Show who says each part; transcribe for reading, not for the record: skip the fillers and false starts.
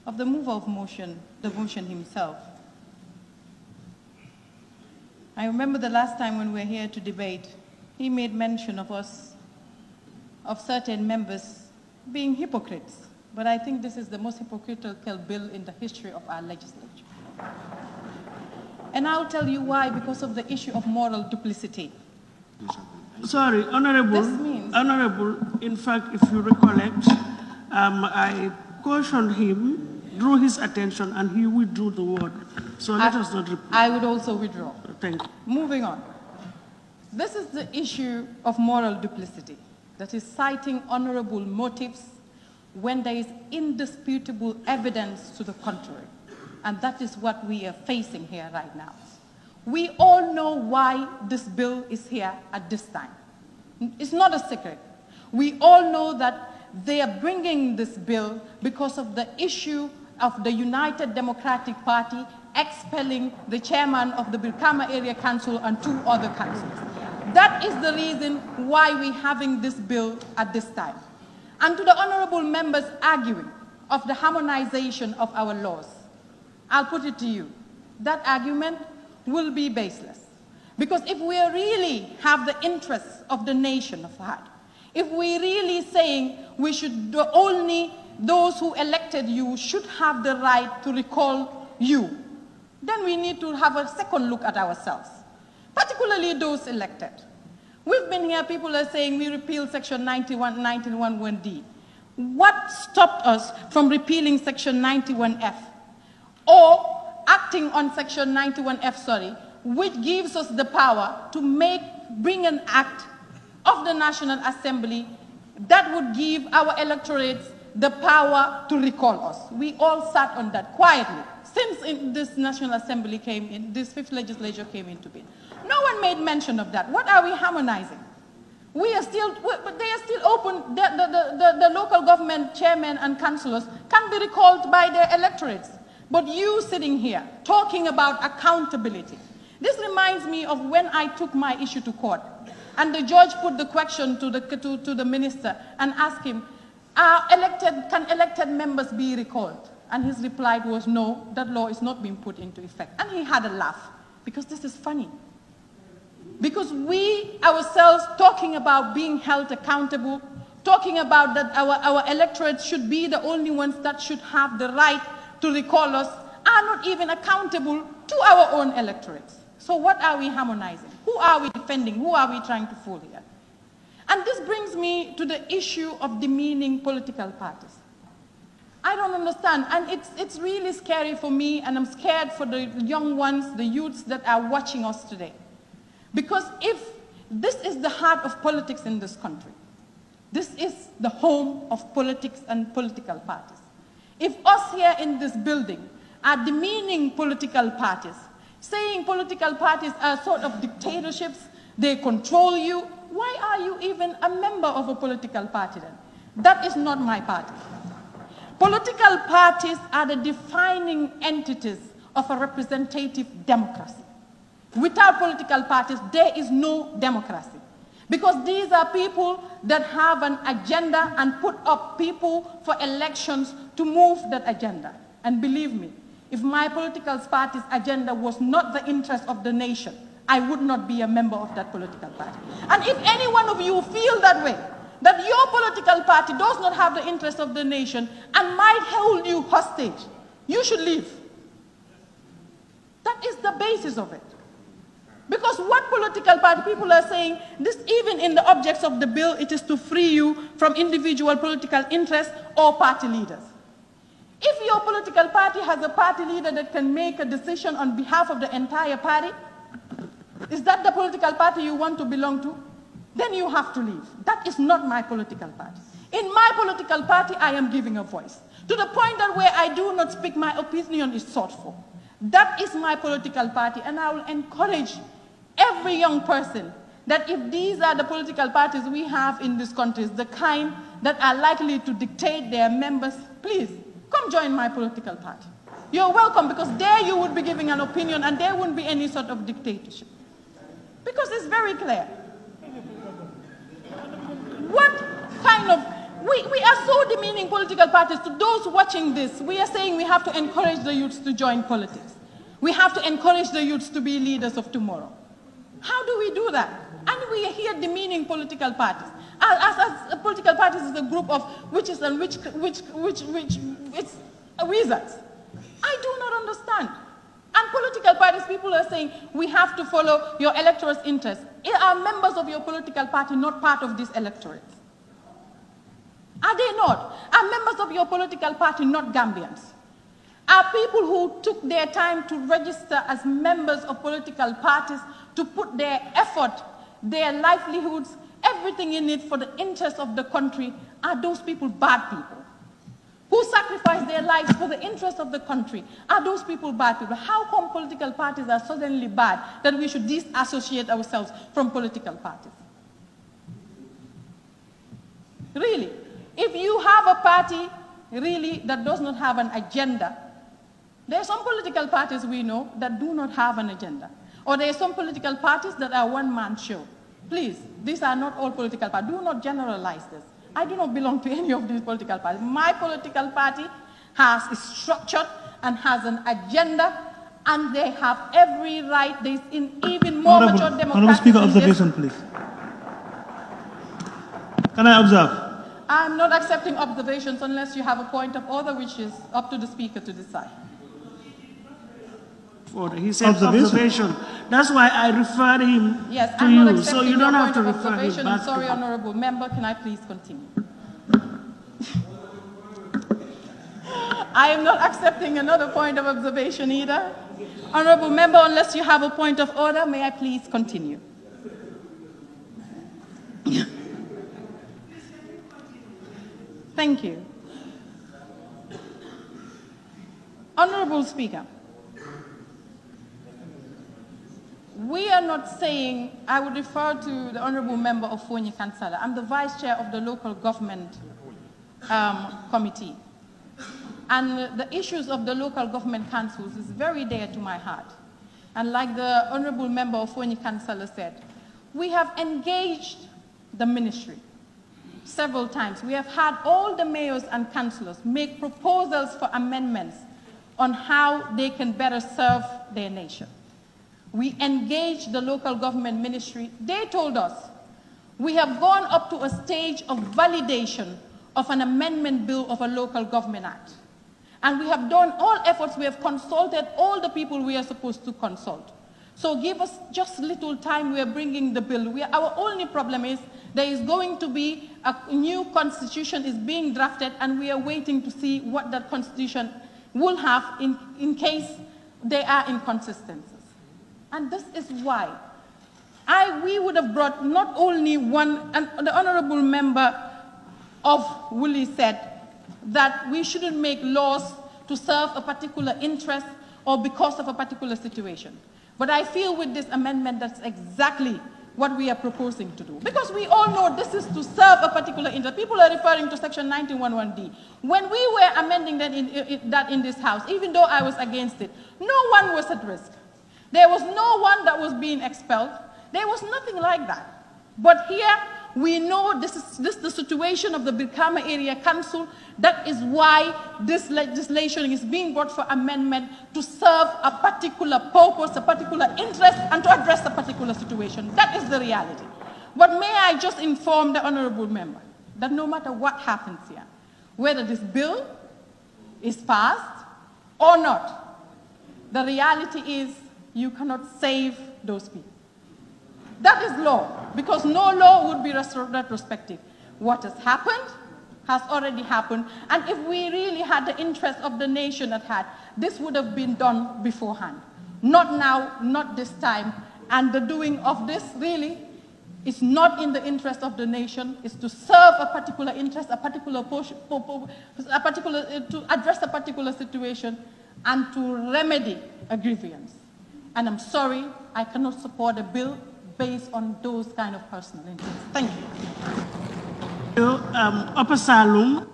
Speaker 1: of the mover of motion, the motion himself. I remember the last time when we were here to debate, he made mention of us, of certain members being hypocrites. But I think this is the most hypocritical bill in the history of our legislature. And I'll tell you why, because of the issue of moral duplicity.
Speaker 2: Sorry, Honorable, in fact, if you recollect, I cautioned him, drew his attention, and he withdrew the word. So let us not repeat.
Speaker 1: I would also withdraw.
Speaker 2: Thank you.
Speaker 1: Moving on. This is the issue of moral duplicity, that is citing honorable motives when there is indisputable evidence to the contrary. And that is what we are facing here right now. We all know why this bill is here at this time. It's not a secret. We all know that they are bringing this bill because of the issue of the United Democratic Party expelling the chairman of the Birkama Area Council and 2 other councils. That is the reason why we're having this bill at this time. And to the honorable members arguing of the harmonization of our laws, I'll put it to you, that argument will be baseless. Because if we really have the interests of the nation at heart, if we're really saying we should only those who elected you should have the right to recall you, then we need to have a second look at ourselves, particularly those elected. We've been here, people are saying we repeal Section 91(1)(d). What stopped us from repealing Section 91F or acting on Section 91F, which gives us the power to bring an act of the National Assembly that would give our electorates the power to recall us. We all sat on that quietly since this National Assembly came in, this 5th legislature came into being. No one made mention of that. What are we harmonizing? We are still, but they are still open. The local government chairmen and councillors can be recalled by their electorates. But you sitting here talking about accountability. This reminds me of when I took my issue to court and the judge put the question to the minister and asked him, can elected members be recalled? And his reply was, no, that law is not being put into effect. And he had a laugh, because this is funny. Because we ourselves talking about being held accountable, talking about that our electorates should be the only ones that should have the right to recall us, are not even accountable to our own electorates. So what are we harmonizing? Who are we defending? Who are we trying to fool here? And this brings me to the issue of demeaning political parties. I don't understand, and it's really scary for me, and I'm scared for the young ones, the youths that are watching us today. Because if this is the heart of politics in this country, this is the home of politics and political parties. If us here in this building are demeaning political parties, saying political parties are sort of dictatorships, they control you, why are you even a member of a political party then? That is not my party. Political parties are the defining entities of a representative democracy. Without political parties, there is no democracy. Because these are people that have an agenda and put up people for elections to move that agenda. And believe me, if my political party's agenda was not the interest of the nation, I would not be a member of that political party. And if any one of you feel that way, that your political party does not have the interest of the nation and might hold you hostage, you should leave. That is the basis of it. Because what political party people are saying, this even in the objects of the bill, it is to free you from individual political interests or party leaders. If your political party has a party leader that can make a decision on behalf of the entire party, is that the political party you want to belong to? Then you have to leave. That is not my political party. In my political party, I am giving a voice. To the point that where I do not speak, my opinion is sought for. That is my political party, and I will encourage every young person that if these are the political parties we have in this country, the kind that are likely to dictate their members, please, come join my political party. You're welcome, because there you would be giving an opinion and there wouldn't be any sort of dictatorship. Because it's very clear. We are so demeaning political parties. To those watching this, we are saying we have to encourage the youths to join politics. We have to encourage the youths to be leaders of tomorrow. How do we do that? And we are here demeaning political parties. As political parties is a group of witches and which it's wizards. I do not understand. And political parties, people are saying we have to follow your electorate's interests. Are members of your political party not part of this electorate? Are they not? Are members of your political party not Gambians? Are people who took their time to register as members of political parties to put their effort, their livelihoods, everything in it for the interest of the country, are those people bad people? Who sacrifice their lives for the interest of the country, are those people bad people? How come political parties are suddenly bad that we should disassociate ourselves from political parties? Really, if you have a party really that does not have an agenda, there are some political parties we know that do not have an agenda. Or there are some political parties that are one-man show. Please, these are not all political parties. Do not generalize this. I do not belong to any of these political parties. My political party is structured and has an agenda, and they have every right. There is even more mature democratic.
Speaker 3: Honourable Speaker, observation, please. Can I observe?
Speaker 1: I'm not accepting observations unless you have a point of order, which is up to the Speaker to decide.
Speaker 2: He said observation. That's why I referred him to you, so you don't have to refer him back.
Speaker 1: Sorry, Honourable Member, can I please continue? I am not accepting another point of observation either. Honourable Member, unless you have a point of order, may I please continue? Thank you. Honourable Speaker, we are not saying, I would refer to the Honourable Member of Fonyi Kansala. I'm the Vice Chair of the Local Government Committee. And the issues of the local government councils is very dear to my heart. And like the Honourable Member of Fonyi Kansala said, we have engaged the ministry several times. We have had all the mayors and councillors make proposals for amendments on how they can better serve their nation. We engaged the local government ministry. They told us, we have gone up to a stage of validation of an amendment bill of a local government act. And we have done all efforts. We have consulted all the people we are supposed to consult. So give us just little time. We are bringing the bill. Our only problem is there is going to be a new constitution is being drafted, and we are waiting to see what that constitution will have in case there are inconsistencies. And this is why we would have brought not only one, and the Honourable Member of Woolly said that we shouldn't make laws to serve a particular interest or because of a particular situation. But I feel with this amendment that's exactly what we are proposing to do. Because we all know this is to serve a particular interest. People are referring to Section 1911D. When we were amending that in this House, even though I was against it, no one was at risk. There was no one that was being expelled. There was nothing like that. But here, we know this is the situation of the Birkama Area Council. That is why this legislation is being brought for amendment to serve a particular purpose, a particular interest, and to address a particular situation. That is the reality. But may I just inform the Honourable Member that no matter what happens here, whether this bill is passed or not, the reality is you cannot save those people. That is law, because no law would be retrospective. What has happened has already happened, and if we really had the interest of the nation at heart, this would have been done beforehand. Not now, not this time, and the doing of this really is not in the interest of the nation. It's to serve a particular interest, a particular portion, to address a particular situation, and to remedy a grievance. And I'm sorry, I cannot support a bill based on those kind of personal interests. Thank you.
Speaker 2: Upper Salum.